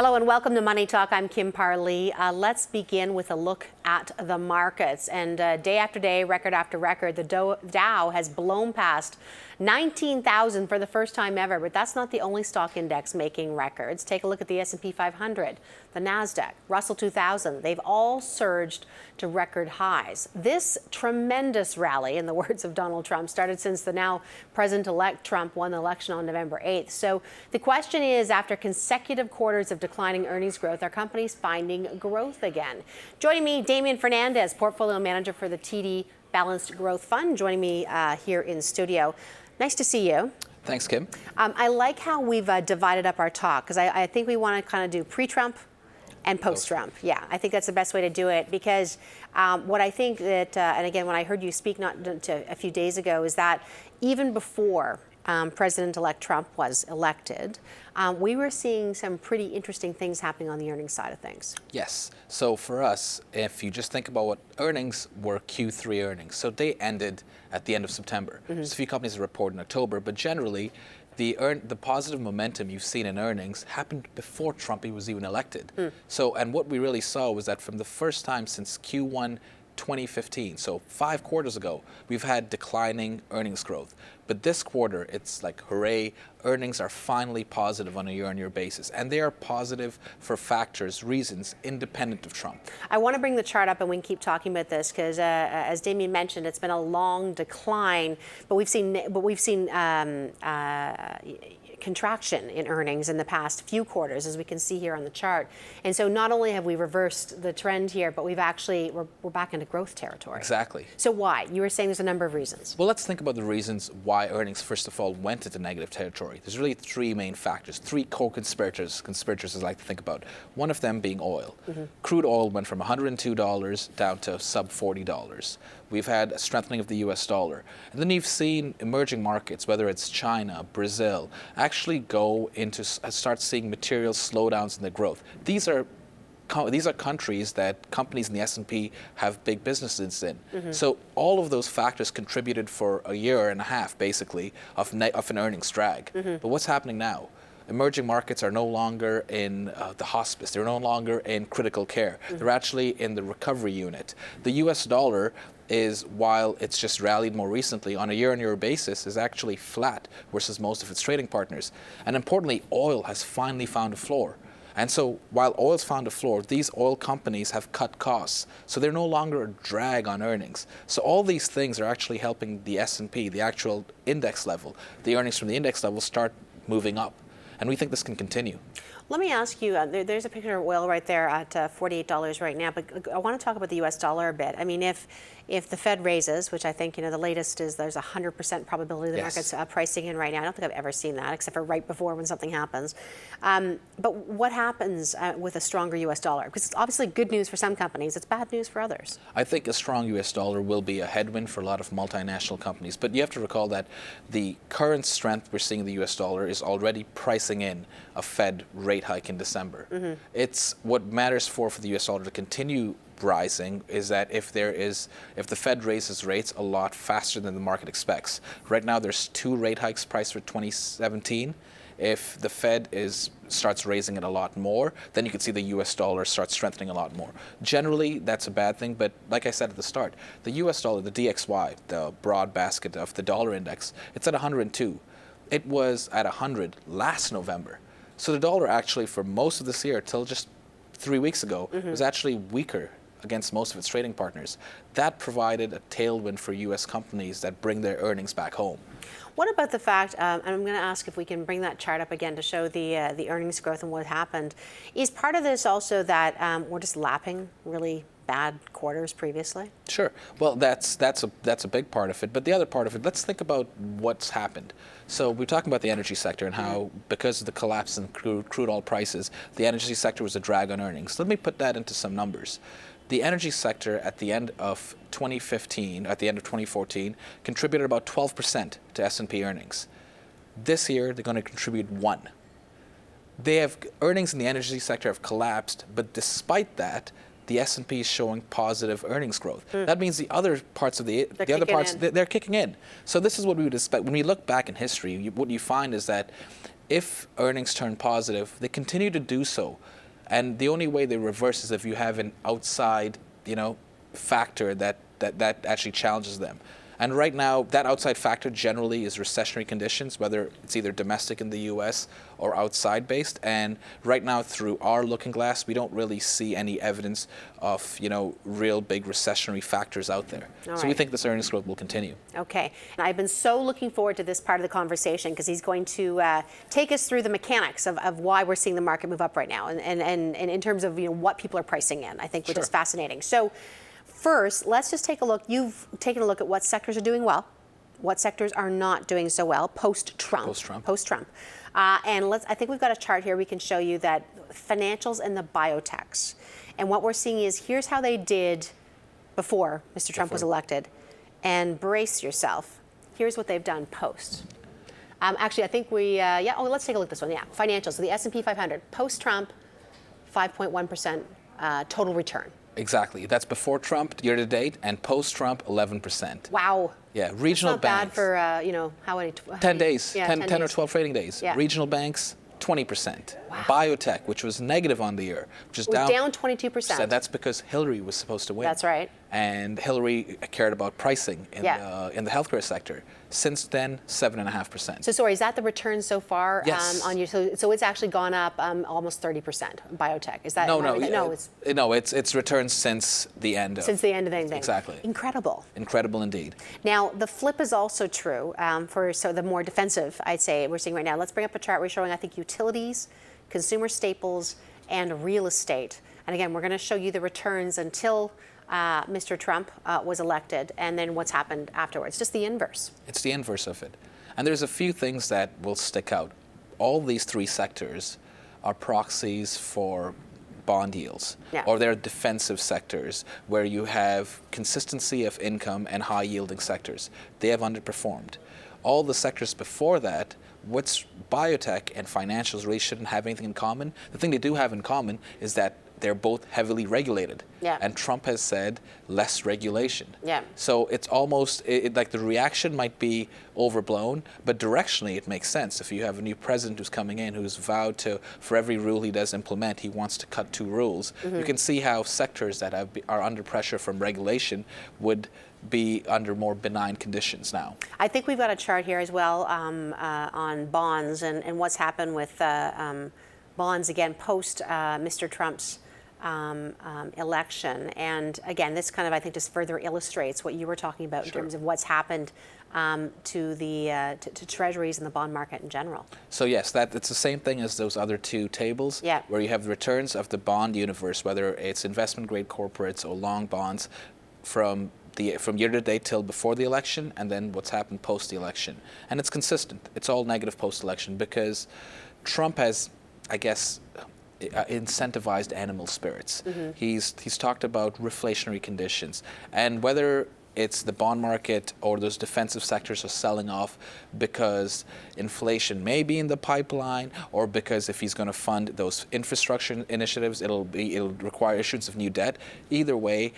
Hello and welcome to Money Talk. I'm Kim Parlee. Let's begin with a look at the markets. And day after day, record after record, the Dow has blown past 19,000 for the first time ever. But that's not the only stock index making records. Take a look at the S&P 500, the NASDAQ, Russell 2000. They've all surged to record highs. This tremendous rally, in the words of Donald Trump, started since the now President-elect Trump won the election on November 8th. So the question is, after consecutive quarters of declining earnings growth, are companies finding growth again? Joining me, Damien Fernandez, Portfolio Manager for the TD Balanced Growth Fund, joining me here in studio. Nice to see you. Thanks, Kim. I like how we've divided up our talk, because I think we want to kind of do pre-Trump and post-Trump. Yeah, I think that's the best way to do it, because what I think that, and again, when I heard you speak a few days ago, is that even before President-elect Trump was elected, we were seeing some pretty interesting things happening on the earnings side of things. Yes. So for us, if you just think about what earnings were, Q3 earnings, so they ended at the end of September. There's a few companies that report in October, but generally, the positive momentum you've seen in earnings happened before Trump was even elected. So, and what we really saw was that from the first time since Q1 2015, so 5 quarters ago, we've had declining earnings growth. But this quarter, it's like, hooray, earnings are finally positive on a year-on-year basis. And they are positive for factors, reasons, independent of Trump. I want to bring the chart up and we can keep talking about this, because as Damien mentioned, it's been a long decline, but we've seen contraction in earnings in the past few quarters, as we can see here on the chart. And so not only have we reversed the trend here, but we're back into growth territory. Exactly. So why? You were saying there's a number of reasons. Well, let's think about the reasons why earnings, first of all, went into negative territory. There's really 3 main factors, 3 co-conspirators, as I like to think about. One of them being oil. Crude oil went from $102 down to sub $40. We've had a strengthening of the US dollar. And then you've seen emerging markets, whether it's China, Brazil, actually start seeing material slowdowns in their growth. These are countries that companies in the S&P have big businesses in. So all of those factors contributed for a year and a half, basically, of an earnings drag. But what's happening now? Emerging markets are no longer in the hospice. They're no longer in critical care. They're actually in the recovery unit. The US dollar is, while it's just rallied more recently, on a year-on-year basis, is actually flat versus most of its trading partners. And importantly, oil has finally found a floor. And so while oil's found a floor, these oil companies have cut costs. So they're no longer a drag on earnings. So all these things are actually helping the S&P, the actual index level, the earnings from the index level start moving up. And we think this can continue. Let me ask you, there's a picture of oil right there at $48 right now, but I want to talk about the US dollar a bit. I mean, if the Fed raises, which I think, the latest is there's a 100% probability the market's pricing in right now. I don't think I've ever seen that, except for right before when something happens. But what happens with a stronger US dollar? Because it's obviously good news for some companies, it's bad news for others. I think a strong US dollar will be a headwind for a lot of multinational companies. But you have to recall that the current strength we're seeing in the US dollar is already pricing in a Fed rate hike in December. It's what matters for the US dollar to continue rising is that if the Fed raises rates a lot faster than the market expects. Right now there's 2 rate hikes priced for 2017. If the Fed starts raising it a lot more, then you can see the US dollar start strengthening a lot more. Generally, that's a bad thing, but like I said at the start, the US dollar, the DXY, the broad basket of the dollar index, it's at 102. It was at 100 last November. So the dollar actually, for most of this year, till just 3 weeks ago, was actually weaker against most of its trading partners. That provided a tailwind for U.S. companies that bring their earnings back home. What about the fact, and I'm going to ask if we can bring that chart up again to show the earnings growth and what happened, is part of this also that we're just lapping really bad quarters previously? Sure. Well, that's a big part of it. But the other part of it, let's think about what's happened. So we're talking about the energy sector and how, because of the collapse in crude oil prices, the energy sector was a drag on earnings. Let me put that into some numbers. The energy sector at the end of 2015, at the end of 2014, contributed about 12% to S&P earnings. This year, they're going to contribute 1%. Earnings in the energy sector have collapsed, but despite that, the S&P is showing positive earnings growth. That means the other parts of they're kicking in. So this is what we would expect. When we look back in history, what you find is that if earnings turn positive, they continue to do so. And the only way they reverse is if you have an outside, factor that actually challenges them. And right now, that outside factor generally is recessionary conditions, whether it's either domestic in the U.S. or outside based. And right now, through our looking glass, we don't really see any evidence of, real big recessionary factors out there. So we think this earnings growth will continue. Okay. And I've been so looking forward to this part of the conversation because he's going to take us through the mechanics of why we're seeing the market move up right now and in terms of what people are pricing in, I think, which is fascinating. So first, let's just take a look. You've taken a look at what sectors are doing well, what sectors are not doing so well post-Trump. And I think we've got a chart here we can show you that financials and the biotechs. And what we're seeing is here's how they did before Mr. Trump was elected. And brace yourself. Here's what they've done post. Actually, I think let's take a look at this one. Yeah, financials. So the S&P 500, post-Trump, 5.1% total return. Exactly. That's before Trump, year to date, and post-Trump, 11%. Wow. Yeah, regional banks. That's not bad for, how many? 10 days, yeah, 10 or 12 trading days. Yeah. Regional banks, 20%. Wow. Biotech, which was negative on the year, which is down 22%. So that's because Hillary was supposed to win. That's right. And Hillary cared about pricing in the healthcare sector. Since then, 7.5%. So sorry, is that the return so far? Yes. So it's actually gone up almost 30%. Biotech, is that? No, it's returned since the end of. Since the end of the thing. Exactly. Incredible. Incredible indeed. Now the flip is also true for the more defensive, I'd say, we're seeing right now. Let's bring up a chart. We're showing, I think, utilities, consumer staples, and real estate. And again, we're going to show you the returns until Mr. Trump was elected, and then what's happened afterwards. Just the inverse. It's the inverse of it. And there's a few things that will stick out. All these three sectors are proxies for bond yields, or they're defensive sectors where you have consistency of income and high-yielding sectors. They have underperformed. All the sectors before that, what's biotech and financials really shouldn't have anything in common. The thing they do have in common is that they're both heavily regulated. Yeah. And Trump has said less regulation. Yeah. So it's almost like the reaction might be overblown, but directionally it makes sense. If you have a new president who's coming in who's vowed to, for every rule he does implement, he wants to cut 2 rules, you can see how sectors that are under pressure from regulation would be under more benign conditions now. I think we've got a chart here as well on bonds and what's happened with bonds again post Mr. Trump's election. And again, this kind of, I think, just further illustrates what you were talking about in terms of what's happened to treasuries and the bond market in general. So yes, it's the same thing as those other 2 tables, where you have the returns of the bond universe, whether it's investment grade corporates or long bonds, from year to date till before the election, and then what's happened post the election. And it's consistent. It's all negative post election because Trump has, I guess, incentivized animal spirits. He's talked about reflationary conditions, and whether it's the bond market or those defensive sectors are selling off because inflation may be in the pipeline, or because if he's going to fund those infrastructure initiatives, it'll require issuance of new debt. Either way,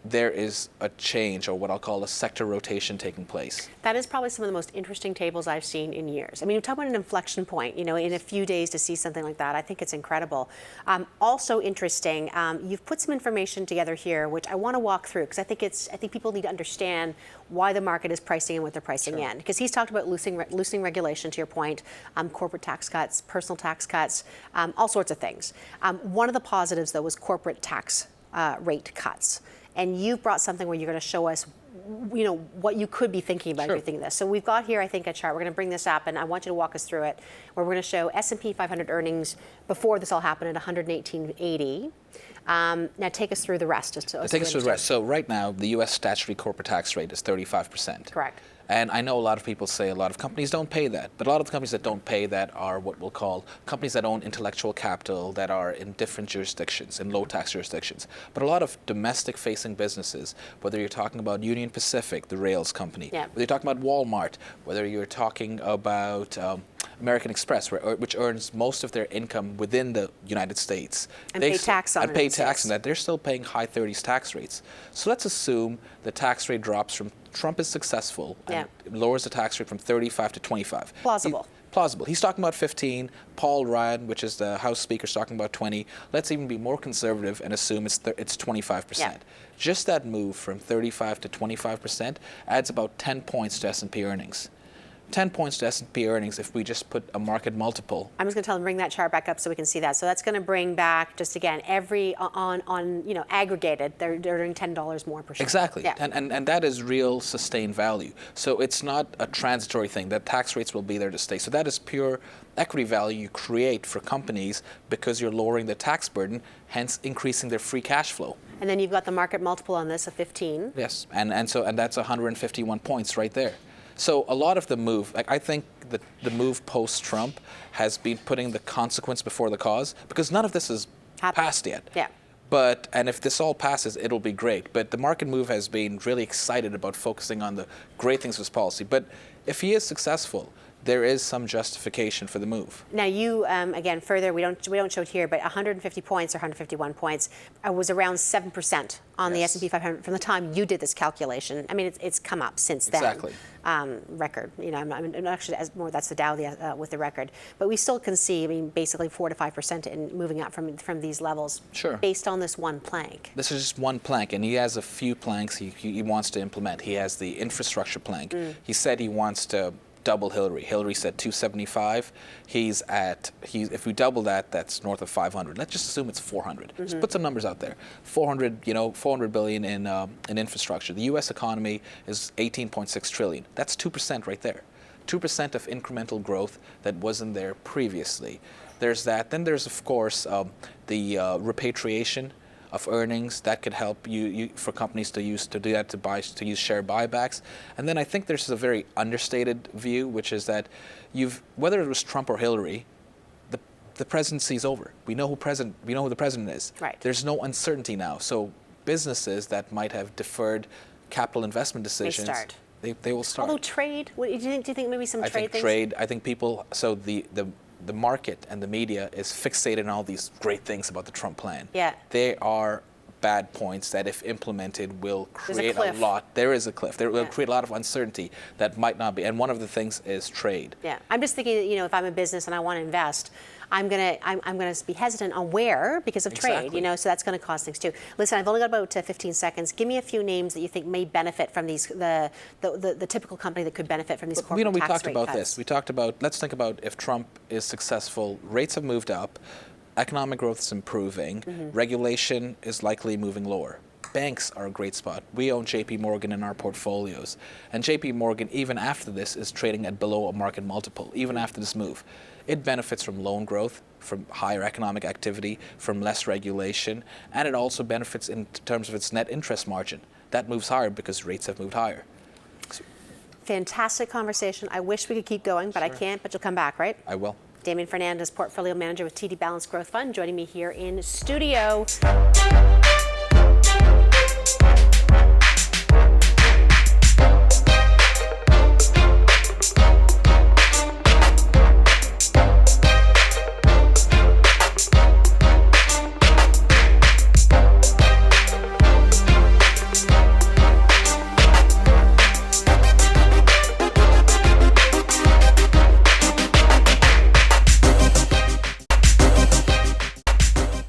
there is a change, or what I'll call a sector rotation, taking place. That is probably some of the most interesting tables I've seen in years. I mean, you talk about an inflection point, in a few days to see something like that. I think it's incredible. Also interesting, you've put some information together here, which I want to walk through, because I think people need to understand why the market is pricing in what they're pricing in. Because he's talked about loosening regulation, to your point, corporate tax cuts, personal tax cuts, all sorts of things. One of the positives, though, was corporate tax rate cuts. And you've brought something where you're going to show us, what you could be thinking about if you're thinking this. So we've got here, I think, a chart. We're going to bring this up, and I want you to walk us through it, where we're going to show S&P 500 earnings before this all happened at 118.80. Now take us through the rest. Take us through the rest. So right now, the U.S. statutory corporate tax rate is 35%. Correct. And I know a lot of people say a lot of companies don't pay that, but a lot of the companies that don't pay that are what we'll call companies that own intellectual capital that are in different jurisdictions, in low tax jurisdictions. But a lot of domestic facing businesses, whether you're talking about Union Pacific, the rails company, whether you're talking about Walmart, whether you're talking about American Express, which earns most of their income within the United States. And pay tax on it. And pay tax on that. They're still paying high 30s tax rates. So let's assume the tax rate drops from Trump is successful and lowers the tax rate from 35 to 25. Plausible. plausible. He's talking about 15. Paul Ryan, which is the House Speaker, is talking about 20. Let's even be more conservative and assume it's 25%. Yeah. Just that move from 35 to 25% adds about 10 points to S&P earnings. 10 points to S&P earnings if we just put a market multiple. I'm just going to tell them bring that chart back up so we can see that. So that's going to bring back, just again, every aggregated, they're earning $10 more per share. Exactly. Yeah. And that is real sustained value. So it's not a transitory thing. That tax rates will be there to stay. So that is pure equity value you create for companies because you're lowering the tax burden, hence increasing their free cash flow. And then you've got the market multiple on this of 15. Yes. And that's 151 points right there. So a lot of the move, I think the move post-Trump has been putting the consequence before the cause, because none of this is passed yet. Yeah. And if this all passes, it'll be great. But the market move has been really excited about focusing on the great things of his policy. But if he is successful, there is some justification for the move. Now you, again, further, we don't show it here, but 150 points or 151 points was around 7% on the S&P 500 from the time you did this calculation. I mean, it's come up since then. Exactly. Record, actually, that's the Dow with the record. But we still can see, basically 4 to 5% in moving up from these levels. Sure. Based on this one plank. This is just one plank, and he has a few planks he wants to implement. He has the infrastructure plank. He said he wants to double Hillary. Hillary said 275. If we double that, that's north of 500. Let's just assume it's 400. Just put some numbers out there. 400 billion in infrastructure. The U.S. economy is 18.6 trillion. That's 2% right there. 2% of incremental growth that wasn't there previously. There's that. Then there's, of course, the repatriation of earnings that could help you for companies to use share buybacks. And then I think there's a very understated view, which is that whether it was Trump or Hillary, the presidency's over. We know who the president is. Right. There's no uncertainty now. So businesses that might have deferred capital investment decisions, they will start. Although trade, do you think maybe some trade things? I think people. So the market and the media is fixated on all these great things about the Trump plan. Yeah. They are bad points that, if implemented, will create a lot. There is a cliff. There will create a lot of uncertainty that might not be. And one of the things is trade. Yeah. I'm just thinking that, if I'm a business and I want to invest, I'm gonna be hesitant on where because of trade. So that's going to cause things too. Listen, I've only got about 15 seconds. Give me a few names that you think may benefit from these. The typical company that could benefit from these corporate we tax talked rate about cuts. this. We talked about. Let's think about if Trump is successful. Rates have moved up. Economic growth is improving. Regulation is likely moving lower. Banks are a great spot. We own JP Morgan in our portfolios. And JP Morgan, even after this, is trading at below a market multiple, even after this move. It benefits from loan growth, from higher economic activity, from less regulation, and it also benefits in terms of its net interest margin. That moves higher because rates have moved higher. Fantastic conversation. I wish we could keep going, but I can't, but you'll come back, right? I will. Damien Fernandez, Portfolio Manager with TD Balanced Growth Fund, joining me here in studio.